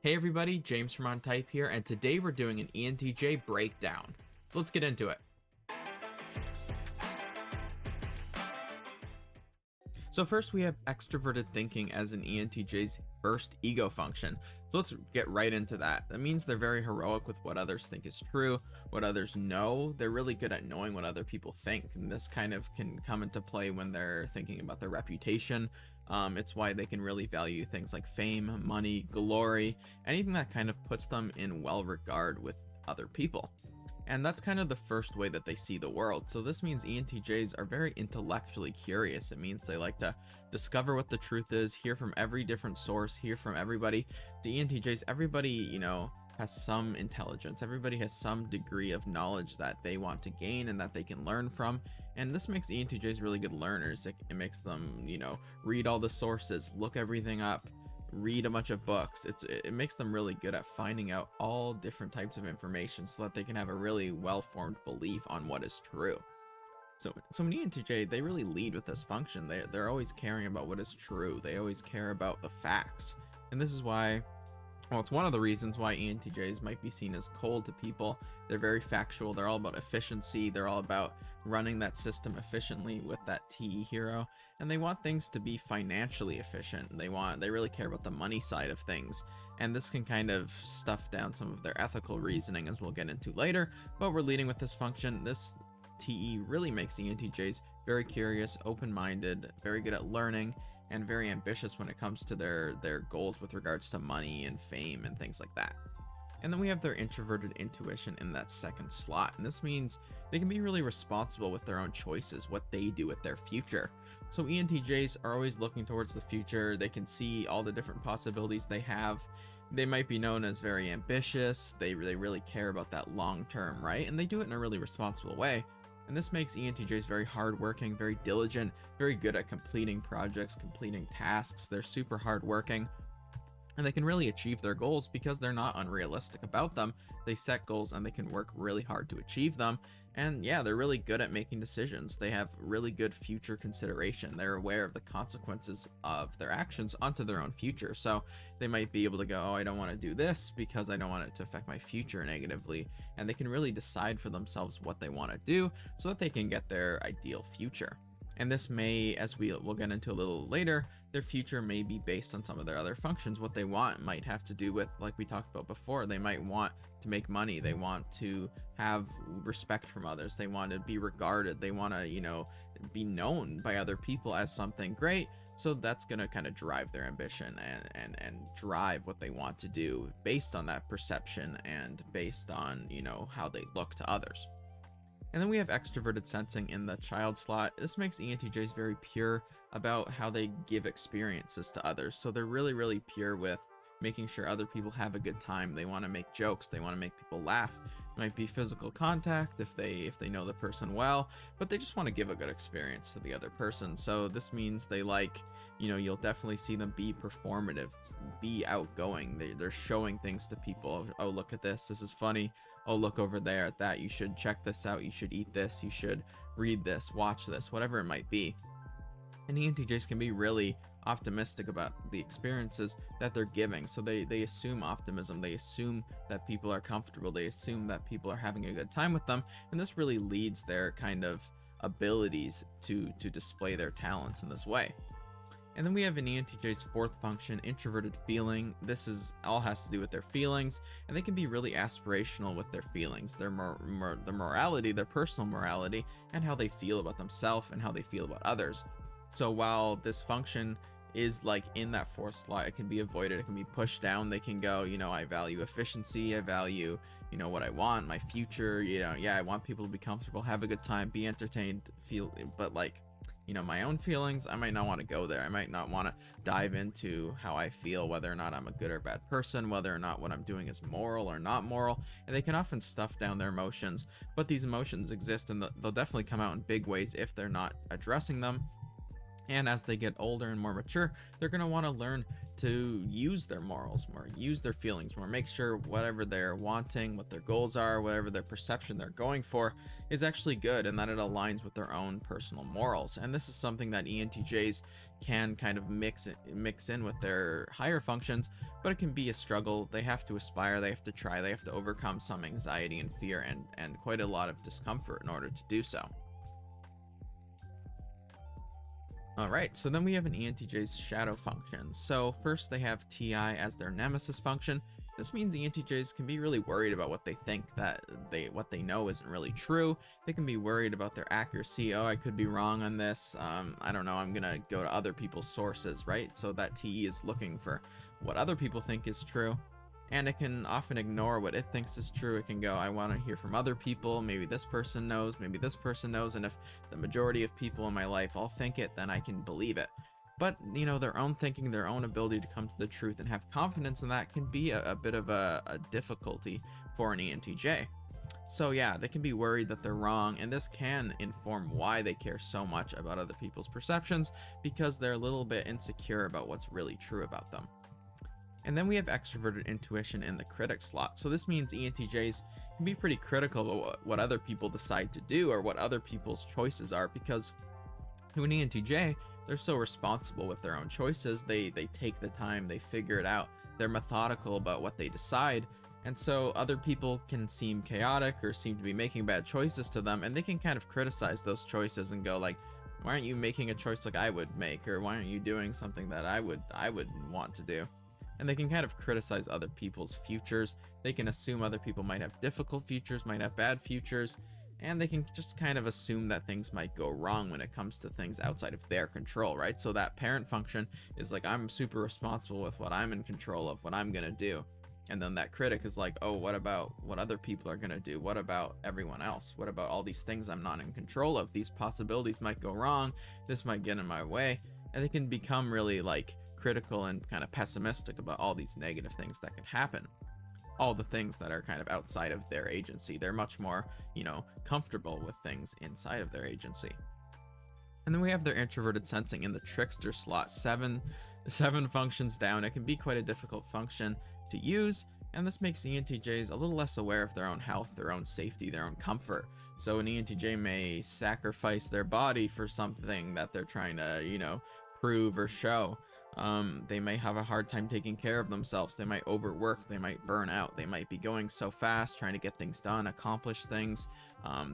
Hey everybody, James from On Type here, and today we're doing an ENTJ breakdown. So let's get into it. So first we have extroverted thinking as an ENTJ's first ego function. So let's get right into that. That means they're very heroic with what others think is true, what others know. They're really good at knowing what other people think, and this kind of can come into play when they're thinking about their reputation. It's why they can really value things like fame, money, glory, anything that kind of puts them in well regard with other people. And that's kind of the first way that they see the world. So this means ENTJs are very intellectually curious. It means they like to discover what the truth is, hear from every different source, hear from everybody. To ENTJs, everybody, has some intelligence. Everybody has some degree of knowledge that they want to gain and that they can learn from. And this makes ENTJs really good learners. It makes them, read all the sources, look everything up, read a bunch of books. It makes them really good at finding out all different types of information so that they can have a really well-formed belief on what is true. So in ENTJ, they really lead with this function. They're always caring about what is true. They always care about the facts. And this is why, well, it's one of the reasons why ENTJs might be seen as cold to people. They're very factual. They're all about efficiency. They're all about running that system efficiently with that TE hero. And they want things to be financially efficient. They really care about the money side of things. And this can kind of stuff down some of their ethical reasoning, as we'll get into later. But we're leading with this function. This TE really makes ENTJs very curious, open-minded, very good at learning, and very ambitious when it comes to their goals with regards to money and fame and things like that. And then we have their introverted intuition in that second slot, and this means they can be really responsible with their own choices, what they do with their future. So ENTJs are always looking towards the future. They can see all the different possibilities they have. They might be known as very ambitious. They really care about that long term, right? And they do it in a really responsible way. And this makes ENTJs very hardworking, very diligent, very good at completing projects, completing tasks. They're super hardworking, and they can really achieve their goals because they're not unrealistic about them. They set goals and they can work really hard to achieve them. And yeah, they're really good at making decisions. They have really good future consideration. They're aware of the consequences of their actions onto their own future. So they might be able to go, oh, I don't want to do this because I don't want it to affect my future negatively. And they can really decide for themselves what they want to do so that they can get their ideal future. And this may, as we'll get into a little later, their future may be based on some of their other functions. What they want might have to do with, like we talked about before, they might want to make money. They want to have respect from others. They want to be regarded. They want to, be known by other people as something great. So that's going to kind of drive their ambition and drive what they want to do based on that perception and based on, how they look to others. And then we have extroverted sensing in the child slot. This makes ENTJs very pure about how they give experiences to others. So they're really, really pure with making sure other people have a good time. They want to make jokes. They want to make people laugh. It might be physical contact if they know the person well, but they just want to give a good experience to the other person. So this means they like, you'll definitely see them be performative, be outgoing. They're showing things to people. Oh, look at this. This is funny. Oh, look over there at that. You should check this out. You should eat this. You should read this, watch this, whatever it might be. And ENTJs can be really optimistic about the experiences that they're giving. So they assume optimism. They assume that people are comfortable. They assume that people are having a good time with them. And this really leads their kind of abilities to display their talents in this way. And then we have an ENTJ's fourth function, introverted feeling. This all has to do with their feelings, and they can be really aspirational with their feelings, their morality, their personal morality, and how they feel about themselves and how they feel about others. So while this function is like in that fourth slot, it can be avoided, it can be pushed down. They can go, I value efficiency, I value, what I want, my future, I want people to be comfortable, have a good time, be entertained, but like, my own feelings, I might not want to go there. I might not want to dive into how I feel, whether or not I'm a good or bad person, whether or not what I'm doing is moral or not moral. And they can often stuff down their emotions, but these emotions exist and they'll definitely come out in big ways if they're not addressing them. And as they get older and more mature, they're going to want to learn to use their morals more, use their feelings more, make sure whatever they're wanting, what their goals are, whatever their perception they're going for is actually good, and that it aligns with their own personal morals. And this is something that ENTJs can kind of mix in with their higher functions, but it can be a struggle. They have to aspire, they have to try, they have to overcome some anxiety and fear and quite a lot of discomfort in order to do so. All right, so then we have an ENTJ's shadow function. So first they have TI as their Nemesis function. This means ENTJs can be really worried about what they think, that what they know isn't really true. They can be worried about their accuracy. Oh, I could be wrong on this. I don't know, I'm gonna go to other people's sources, right? So that TE is looking for what other people think is true. And it can often ignore what it thinks is true. It can go, I want to hear from other people. Maybe this person knows, maybe this person knows. And if the majority of people in my life all think it, then I can believe it. But, you know, their own thinking, their own ability to come to the truth and have confidence in that can be a bit of a difficulty for an ENTJ. So yeah, they can be worried that they're wrong, and this can inform why they care so much about other people's perceptions, because they're a little bit insecure about what's really true about them. And then we have extroverted intuition in the critic slot. So this means ENTJs can be pretty critical of what other people decide to do or what other people's choices are, because to an ENTJ, they're so responsible with their own choices. They take the time, they figure it out, they're methodical about what they decide. And so other people can seem chaotic or seem to be making bad choices to them, and they can kind of criticize those choices and go like, why aren't you making a choice like I would make? Or why aren't you doing something that I would want to do? And they can kind of criticize other people's futures. They can assume other people might have difficult futures, might have bad futures, and they can just kind of assume that things might go wrong when it comes to things outside of their control, right? So that parent function is like, I'm super responsible with what I'm in control of, what I'm gonna do. And then that critic is like, oh, what about what other people are gonna do? What about everyone else? What about all these things I'm not in control of? These possibilities might go wrong, this might get in my way. And they can become really like critical and kind of pessimistic about all these negative things that can happen, all the things that are kind of outside of their agency. They're much more, you know, comfortable with things inside of their agency. And then we have their introverted sensing in the trickster slot, seven functions down. It can be quite a difficult function to use, and this makes ENTJs a little less aware of their own health, their own safety, their own comfort. So an ENTJ may sacrifice their body for something that they're trying to, you know, prove or show. They may have a hard time taking care of themselves. They might overwork, they might burn out, they might be going so fast, trying to get things done, accomplish things,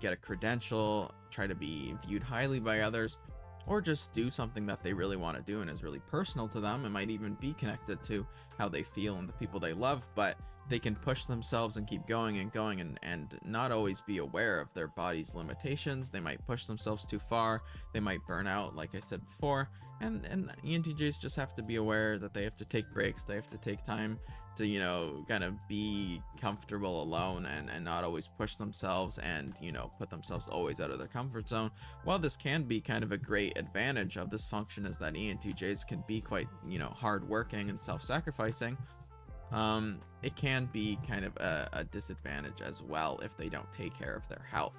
get a credential, try to be viewed highly by others, or just do something that they really want to do and is really personal to them. It might even be connected to how they feel and the people they love, but they can push themselves and keep going and going and not always be aware of their body's limitations. They might push themselves too far. They might burn out, like I said before. And ENTJs just have to be aware that they have to take breaks. They have to take time to, you know, kind of be comfortable alone and not always push themselves and, you know, put themselves always out of their comfort zone. While this can be kind of a great advantage of this function, is that ENTJs can be quite, you know, hardworking and self-sacrificing. It can be kind of a disadvantage as well if they don't take care of their health.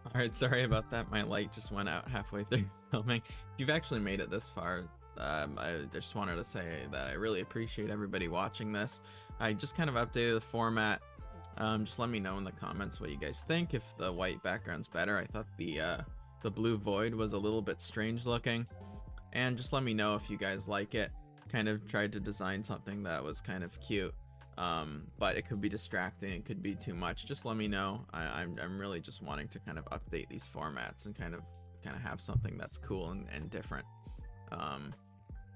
All right, sorry about that. My light just went out halfway through filming. If you've actually made it this far, I just wanted to say that I really appreciate everybody watching this. I just kind of updated the format. Just let me know in the comments what you guys think. If the white background's better, I thought the blue void was a little bit strange looking. And just let me know if you guys like it. Kind of tried to design something that was kind of cute, but it could be distracting, it could be too much. Just let me know. I'm really just wanting to kind of update these formats and kind of have something that's cool and different,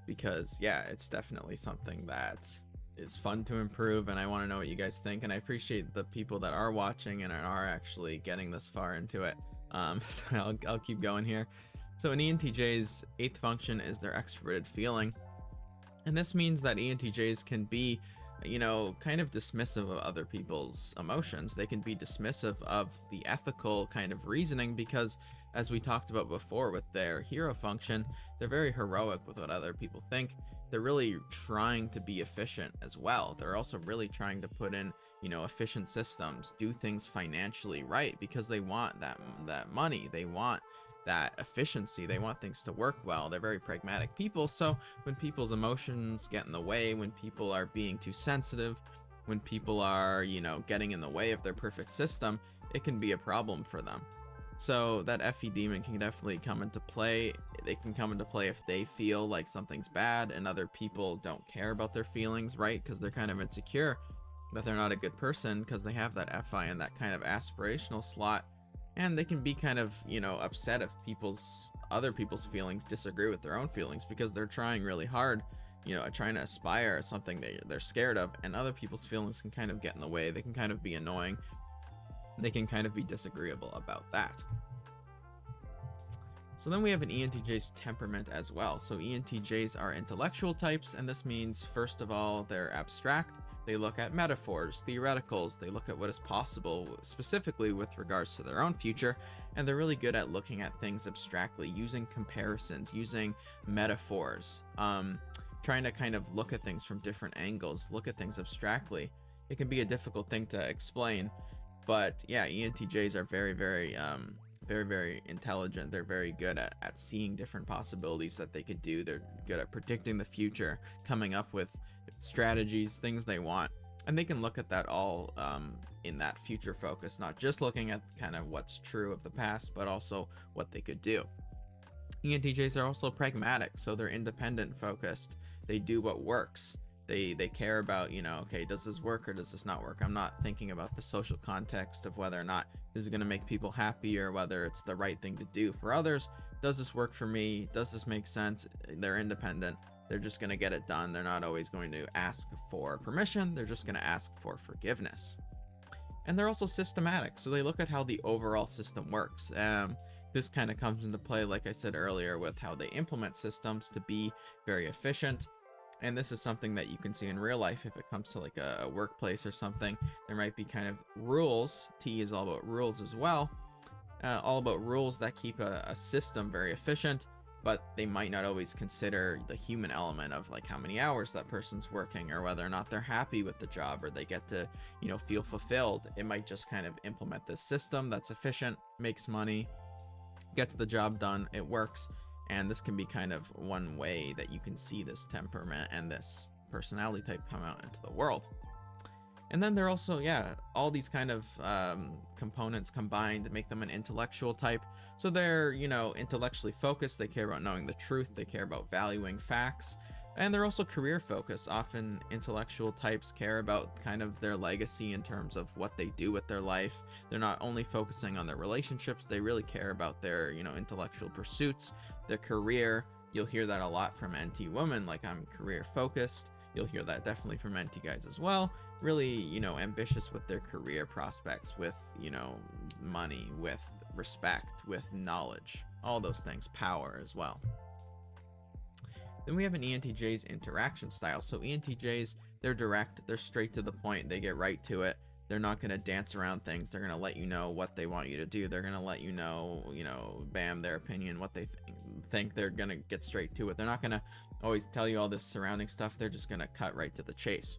because yeah, it's definitely something that is fun to improve, and I want to know what you guys think, and I appreciate the people that are watching and are actually getting this far into it. So I'll keep going here. So an ENTJ's 8th function is their extroverted feeling. And this means that ENTJs can be, you know, kind of dismissive of other people's emotions. They can be dismissive of the ethical kind of reasoning because, as we talked about before with their hero function, they're very heroic with what other people think. They're really trying to be efficient as well. They're also really trying to put in, you know, efficient systems, do things financially right, because they want that money. They want that efficiency. They want things to work well. They're very pragmatic people. So when people's emotions get in the way, when people are being too sensitive, when people are, getting in the way of their perfect system, it can be a problem for them. So that FE demon can definitely come into play. They can come into play if they feel like something's bad and other people don't care about their feelings, right? Because they're kind of insecure that they're not a good person because they have that FI and that kind of aspirational slot. And they can be kind of, upset if other people's feelings disagree with their own feelings because they're trying really hard, trying to aspire at something they're scared of, and other people's feelings can kind of get in the way. They can kind of be annoying. They can kind of be disagreeable about that. So then we have an ENTJ's temperament as well. So ENTJs are intellectual types, and this means, first of all, they're abstract. They look at metaphors, theoreticals, they look at what is possible, specifically with regards to their own future, and they're really good at looking at things abstractly, using comparisons, using metaphors, trying to kind of look at things from different angles, look at things abstractly. It can be a difficult thing to explain, but yeah, ENTJs are very, very, very intelligent. They're very good at seeing different possibilities that they could do. They're good at predicting the future, coming up with strategies, things they want, and they can look at that all in that future focus, not just looking at kind of what's true of the past, but also what they could do. ENTJs are also pragmatic, so they're independent focused. They do what works. They care about, okay, does this work or does this not work? I'm not thinking about the social context of whether or not this is going to make people happy or whether it's the right thing to do for others. Does this work for me? Does this make sense? They're independent. They're just going to get it done. They're not always going to ask for permission. They're just going to ask for forgiveness. And they're also systematic. So they look at how the overall system works. This kind of comes into play, like I said earlier, with how they implement systems to be very efficient. And this is something that you can see in real life if it comes to like a workplace or something. There might be kind of rules. T is all about rules as well. All about rules that keep a system very efficient, but they might not always consider the human element of like how many hours that person's working or whether or not they're happy with the job or they get to, feel fulfilled. It might just kind of implement this system that's efficient, makes money, gets the job done, it works. And this can be kind of one way that you can see this temperament and this personality type come out into the world. And then they're also, all these kind of components combined make them an intellectual type. So they're, intellectually focused. They care about knowing the truth. They care about valuing facts. And they're also career focused. Often intellectual types care about kind of their legacy in terms of what they do with their life. They're not only focusing on their relationships, they really care about their, intellectual pursuits, their career. You'll hear that a lot from NT women, like I'm career focused. You'll hear that definitely from NT guys as well. Really, ambitious with their career prospects, with, money, with respect, with knowledge, all those things, power as well. Then we have an ENTJ's interaction style. So ENTJs, they're direct, they're straight to the point, they get right to it. They're not going to dance around things. They're going to let you know what they want you to do. They're going to let you know, bam, their opinion, what they think. They're going to get straight to it. They're not going to always tell you all this surrounding stuff. They're just going to cut right to the chase.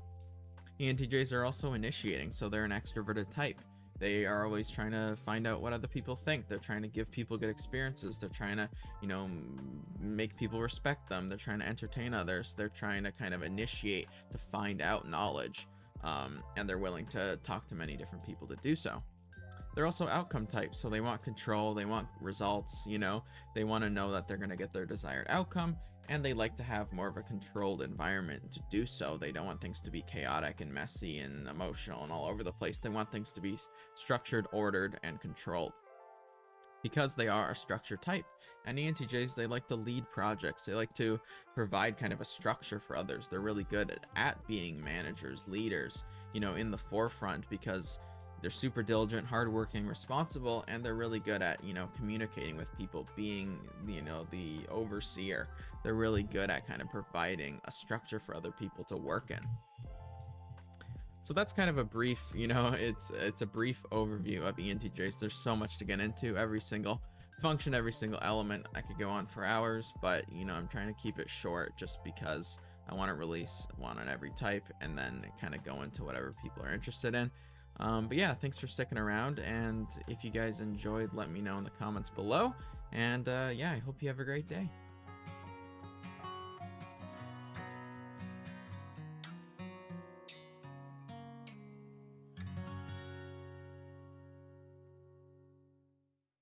ENTJs are also initiating, so they're an extroverted type. They are always trying to find out what other people think. They're trying to give people good experiences. They're trying to, make people respect them. They're trying to entertain others. They're trying to kind of initiate to find out knowledge. And they're willing to talk to many different people to do so. They're also outcome types, so they want control, they want results, they want to know that they're going to get their desired outcome, and they like to have more of a controlled environment to do so. They don't want things to be chaotic and messy and emotional and all over the place. They want things to be structured, ordered, and controlled. Because they are a structure type. And ENTJs, they like to lead projects. They like to provide kind of a structure for others. They're really good at being managers, leaders, in the forefront, because they're super diligent, hardworking, responsible, and they're really good at, communicating with people, being, the overseer. They're really good at kind of providing a structure for other people to work in. So that's kind of a brief, it's a brief overview of ENTJs. There's so much to get into. Every single function, every single element, I could go on for hours, but, I'm trying to keep it short just because I want to release one on every type and then kind of go into whatever people are interested in. But yeah, thanks for sticking around, and if you guys enjoyed, let me know in the comments below, And yeah, I hope you have a great day.